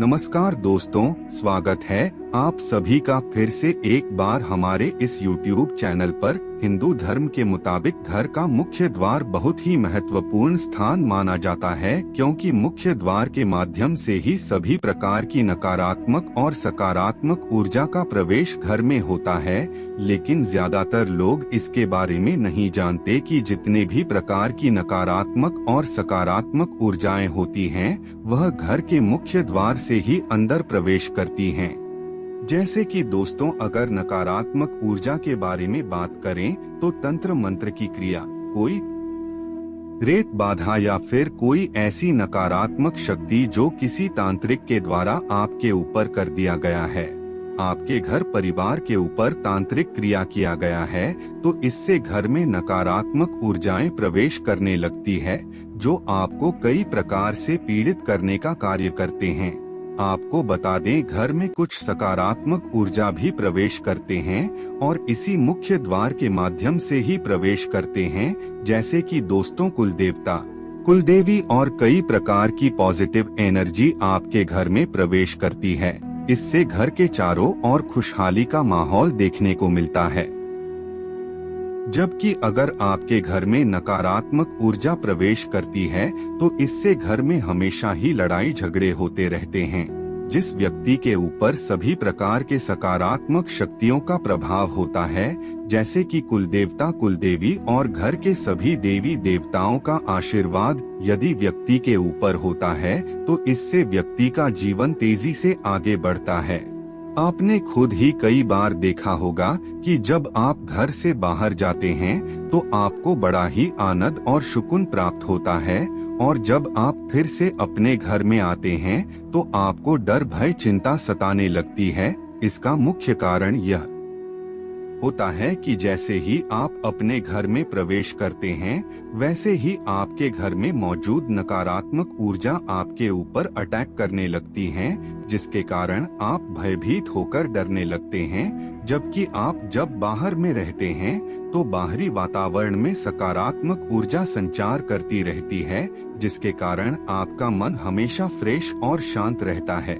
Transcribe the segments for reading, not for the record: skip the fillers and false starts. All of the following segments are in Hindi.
नमस्कार दोस्तों, स्वागत है आप सभी का फिर से एक बार हमारे इस YouTube चैनल पर। हिंदू धर्म के मुताबिक घर का मुख्य द्वार बहुत ही महत्वपूर्ण स्थान माना जाता है, क्योंकि मुख्य द्वार के माध्यम से ही सभी प्रकार की नकारात्मक और सकारात्मक ऊर्जा का प्रवेश घर में होता है। लेकिन ज्यादातर लोग इसके बारे में नहीं जानते कि जितने भी प्रकार की नकारात्मक और सकारात्मक ऊर्जाएं होती हैं, वह घर के मुख्य द्वार से ही अंदर प्रवेश करती हैं। जैसे कि दोस्तों, अगर नकारात्मक ऊर्जा के बारे में बात करें तो तंत्र मंत्र की क्रिया, कोई रेत बाधा या फिर कोई ऐसी नकारात्मक शक्ति जो किसी तांत्रिक के द्वारा आपके ऊपर कर दिया गया है, आपके घर परिवार के ऊपर तांत्रिक क्रिया किया गया है, तो इससे घर में नकारात्मक ऊर्जाएं प्रवेश करने लगती है, जो आपको कई प्रकार से पीड़ित करने का कार्य करते हैं। आपको बता दें, घर में कुछ सकारात्मक ऊर्जा भी प्रवेश करते हैं और इसी मुख्य द्वार के माध्यम से ही प्रवेश करते हैं। जैसे कि दोस्तों, कुलदेवता, कुलदेवी और कई प्रकार की पॉजिटिव एनर्जी आपके घर में प्रवेश करती है। इससे घर के चारों ओर खुशहाली का माहौल देखने को मिलता है। जबकि अगर आपके घर में नकारात्मक ऊर्जा प्रवेश करती है तो इससे घर में हमेशा ही लड़ाई झगड़े होते रहते हैं। जिस व्यक्ति के ऊपर सभी प्रकार के सकारात्मक शक्तियों का प्रभाव होता है, जैसे कि कुलदेवता, कुलदेवी और घर के सभी देवी देवताओं का आशीर्वाद यदि व्यक्ति के ऊपर होता है तो इससे व्यक्ति का जीवन तेजी से आगे बढ़ता है। आपने खुद ही कई बार देखा होगा कि जब आप घर से बाहर जाते हैं तो आपको बड़ा ही आनंद और सुकून प्राप्त होता है, और जब आप फिर से अपने घर में आते हैं तो आपको डर, भय, चिंता सताने लगती है। इसका मुख्य कारण यह होता है कि जैसे ही आप अपने घर में प्रवेश करते हैं, वैसे ही आपके घर में मौजूद नकारात्मक ऊर्जा आपके ऊपर अटैक करने लगती हैं, जिसके कारण आप भयभीत होकर डरने लगते हैं। जबकि आप जब बाहर में रहते हैं तो बाहरी वातावरण में सकारात्मक ऊर्जा संचार करती रहती है, जिसके कारण आपका मन हमेशा फ्रेश और शांत रहता है।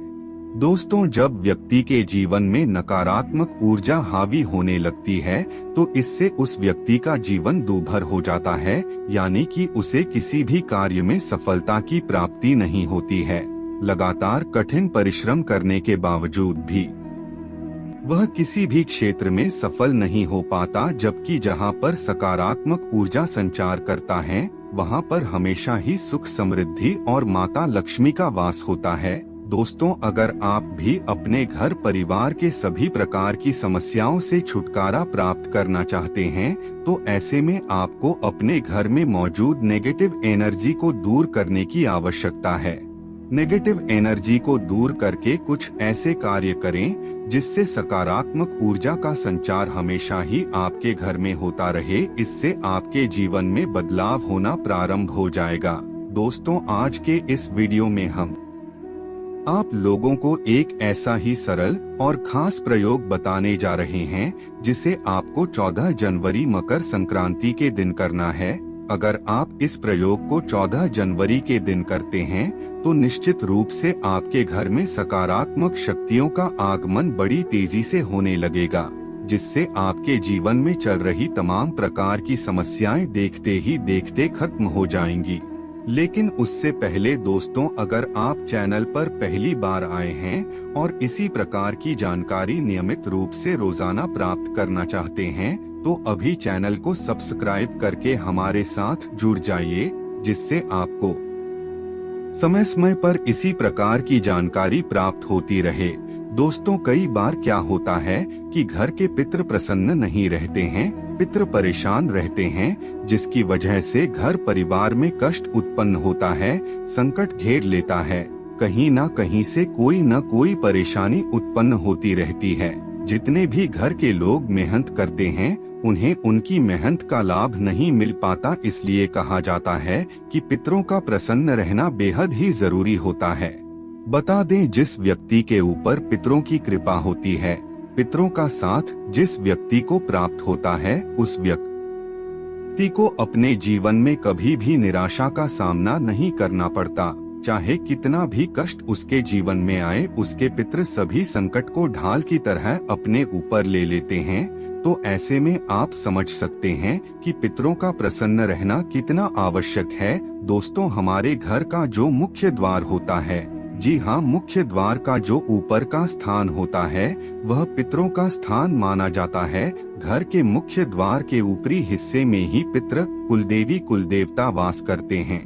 दोस्तों, जब व्यक्ति के जीवन में नकारात्मक ऊर्जा हावी होने लगती है तो इससे उस व्यक्ति का जीवन दूभर हो जाता है, यानी कि उसे किसी भी कार्य में सफलता की प्राप्ति नहीं होती है। लगातार कठिन परिश्रम करने के बावजूद भी वह किसी भी क्षेत्र में सफल नहीं हो पाता। जबकि जहां पर सकारात्मक ऊर्जा संचार करता है, वहां पर हमेशा ही सुख, समृद्धि और माता लक्ष्मी का वास होता है। दोस्तों, अगर आप भी अपने घर परिवार के सभी प्रकार की समस्याओं से छुटकारा प्राप्त करना चाहते हैं, तो ऐसे में आपको अपने घर में मौजूद नेगेटिव एनर्जी को दूर करने की आवश्यकता है। नेगेटिव एनर्जी को दूर करके कुछ ऐसे कार्य करें जिससे सकारात्मक ऊर्जा का संचार हमेशा ही आपके घर में होता रहे। इससे आपके जीवन में बदलाव होना प्रारंभ हो जाएगा। दोस्तों, आज के इस वीडियो में हम आप लोगों को एक ऐसा ही सरल और खास प्रयोग बताने जा रहे हैं, जिसे आपको 14 जनवरी मकर संक्रांति के दिन करना है। अगर आप इस प्रयोग को 14 जनवरी के दिन करते हैं तो निश्चित रूप से आपके घर में सकारात्मक शक्तियों का आगमन बड़ी तेजी से होने लगेगा, जिससे आपके जीवन में चल रही तमाम प्रकार की समस्याएं देखते ही देखते खत्म हो जाएंगी। लेकिन उससे पहले दोस्तों, अगर आप चैनल पर पहली बार आए हैं और इसी प्रकार की जानकारी नियमित रूप से रोजाना प्राप्त करना चाहते हैं, तो अभी चैनल को सब्सक्राइब करके हमारे साथ जुड़ जाइए, जिससे आपको समय समय पर इसी प्रकार की जानकारी प्राप्त होती रहे। दोस्तों, कई बार क्या होता है कि घर के पितृ प्रसन्न नहीं रहते हैं, पितृ परेशान रहते हैं, जिसकी वजह से घर परिवार में कष्ट उत्पन्न होता है, संकट घेर लेता है। कहीं ना कहीं से कोई न कोई परेशानी उत्पन्न होती रहती है। जितने भी घर के लोग मेहनत करते हैं, उन्हें उनकी मेहनत का लाभ नहीं मिल पाता। इसलिए कहा जाता है कि पितरों का प्रसन्न रहना बेहद ही जरूरी होता है। बता दें, जिस व्यक्ति के ऊपर पितरों की कृपा होती है, पितरों का साथ जिस व्यक्ति को प्राप्त होता है, उस व्यक्ति को अपने जीवन में कभी भी निराशा का सामना नहीं करना पड़ता। चाहे कितना भी कष्ट उसके जीवन में आए, उसके पितृ सभी संकट को ढाल की तरह अपने ऊपर ले लेते हैं। तो ऐसे में आप समझ सकते हैं कि पितरों का प्रसन्न रहना कितना आवश्यक है। दोस्तों, हमारे घर का जो मुख्य द्वार होता है, जी हाँ, मुख्य द्वार का जो ऊपर का स्थान होता है, वह पितरों का स्थान माना जाता है। घर के मुख्य द्वार के ऊपरी हिस्से में ही पितृ, कुलदेवी, कुलदेवता वास करते हैं।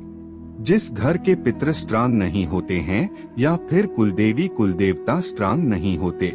जिस घर के पितृ स्ट्रांग नहीं होते हैं या फिर कुलदेवी कुलदेवता स्ट्रांग नहीं होते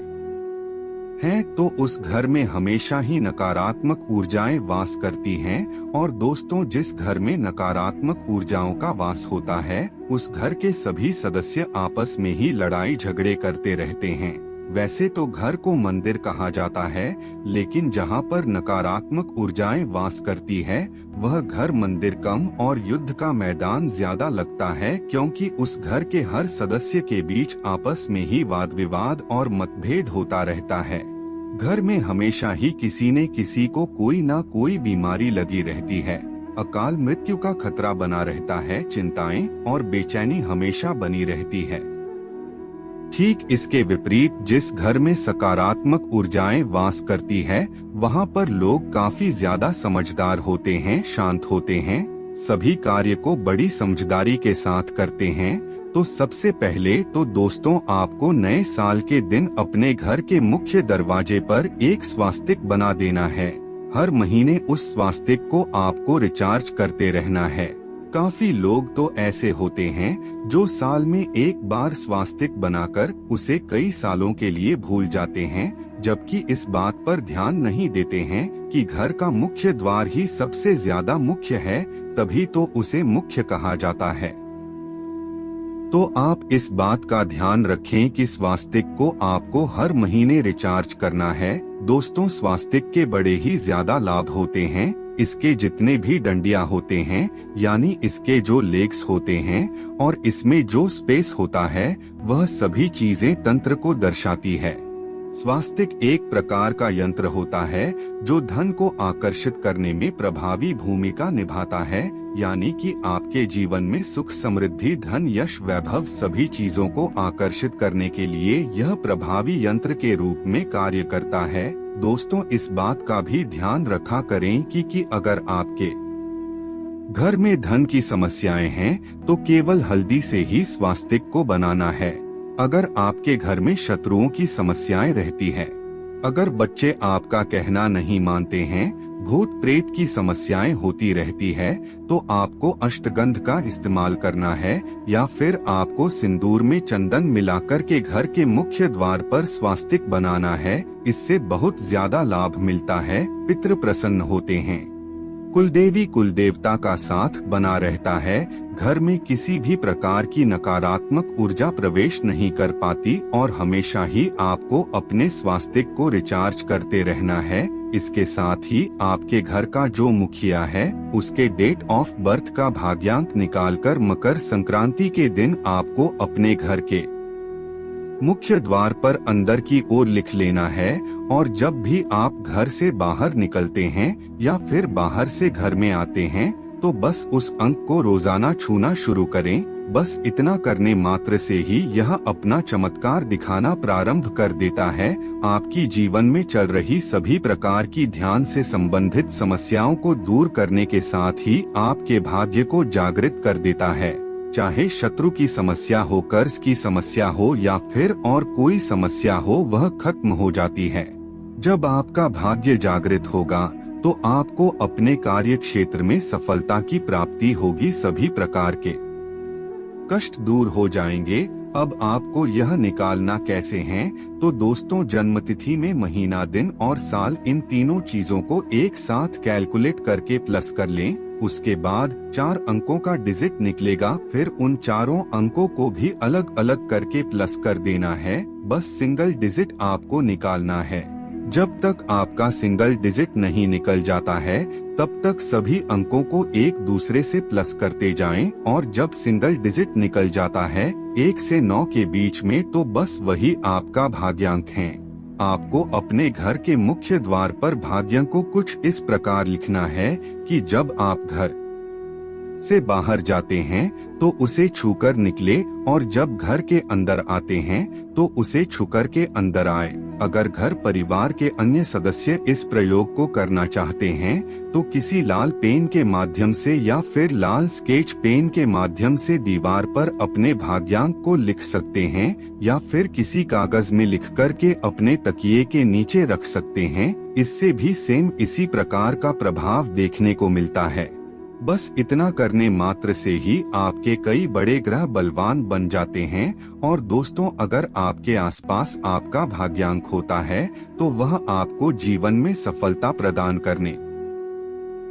हैं, तो उस घर में हमेशा ही नकारात्मक ऊर्जाएं वास करती हैं। और दोस्तों, जिस घर में नकारात्मक ऊर्जाओं का वास होता है, उस घर के सभी सदस्य आपस में ही लड़ाई झगड़े करते रहते हैं। वैसे तो घर को मंदिर कहा जाता है, लेकिन जहाँ पर नकारात्मक ऊर्जाएं वास करती है, वह घर मंदिर कम और युद्ध का मैदान ज्यादा लगता है, क्योंकि उस घर के हर सदस्य के बीच आपस में ही वाद विवाद और मतभेद होता रहता है। घर में हमेशा ही किसी न किसी को कोई ना कोई बीमारी लगी रहती है। अकाल मृत्यु का खतरा बना रहता है। चिंताएं और बेचैनी हमेशा बनी रहती है। ठीक इसके विपरीत, जिस घर में सकारात्मक ऊर्जाएं वास करती है, वहाँ पर लोग काफी ज्यादा समझदार होते हैं, शांत होते हैं, सभी कार्य को बड़ी समझदारी के साथ करते हैं। तो सबसे पहले तो दोस्तों, आपको नए साल के दिन अपने घर के मुख्य दरवाजे पर एक स्वास्तिक बना देना है। हर महीने उस स्वास्तिक को आपको रिचार्ज करते रहना है। काफी लोग तो ऐसे होते हैं जो साल में एक बार स्वास्तिक बनाकर उसे कई सालों के लिए भूल जाते हैं, जबकि इस बात पर ध्यान नहीं देते हैं कि घर का मुख्य द्वार ही सबसे ज्यादा मुख्य है, तभी तो उसे मुख्य कहा जाता है। तो आप इस बात का ध्यान रखें कि स्वास्तिक को आपको हर महीने रिचार्ज करना है। दोस्तों, स्वास्तिक के बड़े ही ज्यादा लाभ होते हैं। इसके जितने भी डंडियां होते हैं, यानी इसके जो लेग्स होते हैं और इसमें जो स्पेस होता है, वह सभी चीजें तंत्र को दर्शाती है। स्वास्तिक एक प्रकार का यंत्र होता है जो धन को आकर्षित करने में प्रभावी भूमिका निभाता है, यानी कि आपके जीवन में सुख, समृद्धि, धन, यश, वैभव सभी चीजों को आकर्षित करने के लिए यह प्रभावी यंत्र के रूप में कार्य करता है। दोस्तों, इस बात का भी ध्यान रखा करें कि अगर आपके घर में धन की समस्याएं हैं, तो केवल हल्दी से ही स्वास्तिक को बनाना है। अगर आपके घर में शत्रुओं की समस्याएं रहती है, अगर बच्चे आपका कहना नहीं मानते हैं, भूत प्रेत की समस्याएं होती रहती है, तो आपको अष्टगंध का इस्तेमाल करना है, या फिर आपको सिंदूर में चंदन मिलाकर के घर के मुख्य द्वार पर स्वास्तिक बनाना है। इससे बहुत ज्यादा लाभ मिलता है, पितृ प्रसन्न होते हैं, कुलदेवी कुलदेवता का साथ बना रहता है, घर में किसी भी प्रकार की नकारात्मक ऊर्जा प्रवेश नहीं कर पाती और हमेशा ही आपको अपने स्वास्तिक को रिचार्ज करते रहना है। इसके साथ ही आपके घर का जो मुखिया है, उसके डेट ऑफ बर्थ का भाग्यांक निकालकर मकर संक्रांति के दिन आपको अपने घर के मुख्य द्वार पर अंदर की ओर लिख लेना है। और जब भी आप घर से बाहर निकलते हैं या फिर बाहर से घर में आते हैं, तो बस उस अंक को रोजाना छूना शुरू करें। बस इतना करने मात्र से ही यह अपना चमत्कार दिखाना प्रारंभ कर देता है। आपकी जीवन में चल रही सभी प्रकार की ध्यान से संबंधित समस्याओं को दूर करने के साथ ही आपके भाग्य को जागृत कर देता है। चाहे शत्रु की समस्या हो, कर्ज की समस्या हो या फिर और कोई समस्या हो, वह खत्म हो जाती है। जब आपका भाग्य जागृत होगा, तो आपको अपने कार्य क्षेत्र में सफलता की प्राप्ति होगी। सभी प्रकार के कष्ट दूर हो जाएंगे। अब आपको यह निकालना कैसे है, तो दोस्तों, जन्मतिथि में महीना, दिन और साल, इन तीनों चीजों को एक साथ कैलकुलेट करके प्लस कर लें। उसके बाद 4 अंकों का डिजिट निकलेगा, फिर उन चारों अंकों को भी अलग अलग करके प्लस कर देना है। बस सिंगल डिजिट आपको निकालना है। जब तक आपका सिंगल डिजिट नहीं निकल जाता है, तब तक सभी अंकों को एक दूसरे से प्लस करते जाएं, और जब सिंगल डिजिट निकल जाता है 1 से 9 के बीच में, तो बस वही आपका भाग्यांक है। आपको अपने घर के मुख्य द्वार पर भाग्यांक को कुछ इस प्रकार लिखना है कि जब आप घर से बाहर जाते हैं तो उसे छूकर निकले, और जब घर के अंदर आते हैं तो उसे छूकर के अंदर आए। अगर घर परिवार के अन्य सदस्य इस प्रयोग को करना चाहते हैं तो किसी लाल पेन के माध्यम से या फिर लाल स्केच पेन के माध्यम से दीवार पर अपने भाग्यांक को लिख सकते हैं, या फिर किसी कागज में लिख कर के अपने तकिए के नीचे रख सकते हैं। इससे भी सेम इसी प्रकार का प्रभाव देखने को मिलता है। बस इतना करने मात्र से ही आपके कई बड़े ग्रह बलवान बन जाते हैं। और दोस्तों, अगर आपके आसपास आपका भाग्यांक होता है तो वह आपको जीवन में सफलता प्रदान करने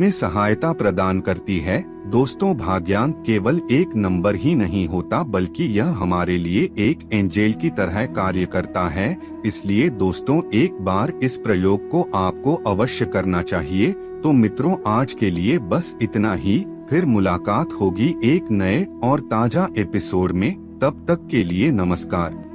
में सहायता प्रदान करती है। दोस्तों, भाग्यांक केवल एक नंबर ही नहीं होता, बल्कि यह हमारे लिए एक एंजेल की तरह कार्य करता है। इसलिए दोस्तों, एक बार इस प्रयोग को आपको अवश्य करना चाहिए। तो मित्रों, आज के लिए बस इतना ही। फिर मुलाकात होगी एक नए और ताजा एपिसोड में। तब तक के लिए नमस्कार।